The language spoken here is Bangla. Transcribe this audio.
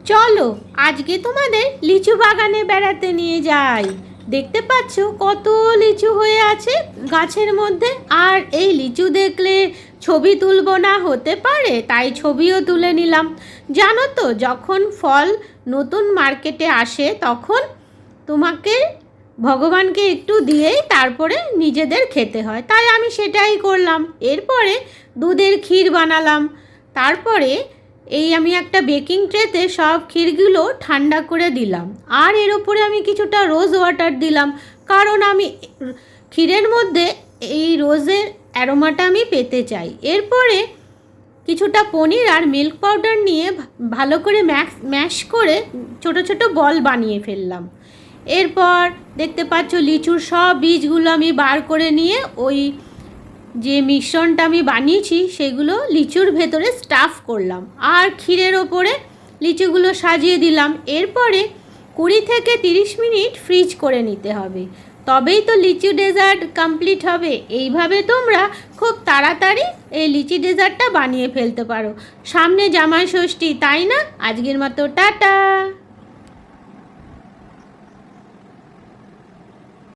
চলো আজকে তোমাদের লিচু বাগানে বেড়াতে নিয়ে যাই। দেখতে পাচ্ছ কত লিচু হয়ে আছে গাছের মধ্যে। আর এই লিচু দেখলে ছবি তুলবো না হতে পারে, তাই ছবিও তুলে নিলাম। জানো তো, যখন ফল নতুন মার্কেটে আসে তখন তোমাকে ভগবানকে একটু দিয়েই তারপরে নিজেদের খেতে হয়, তাই আমি সেটাই করলাম। এরপরে দুধের ক্ষীর বানালাম। তারপরে আমি একটা বেকিং ট্রেতে সব ক্ষীরগুলো ঠান্ডা করে দিলাম। আর এর ওপরে আমি কিছুটা রোজ ওয়াটার দিলাম, কারণ আমি ক্ষীরের মধ্যে এই রোজের অ্যারোমাটা আমি পেতে চাই। এরপরে কিছুটা পনির আর মিল্ক পাউডার নিয়ে ভালো করে ম্যাশ করে ছোট ছোট বল বানিয়ে ফেললাম। এরপর দেখতে পাচ্ছ লিচুর সব বীজগুলো আমি বার করে নিয়ে ওই যে মিশ্রণটা আমি বানিয়েছি সেগুলো লিচুর ভেতরে স্টাফ করলাম আর ক্ষীরের ওপরে লিচুগুলো সাজিয়ে দিলাম। এরপরে 20 থেকে 30 মিনিট ফ্রিজ করে নিতে হবে, তবেই তো লিচু ডেজার্ট কমপ্লিট হবে। এইভাবে তোমরা খুব তাড়াতাড়ি এই লিচি ডেজার্টটা বানিয়ে ফেলতে পারো। সামনে জামাই ষষ্ঠী, তাই না? আজকের মতো টাটা।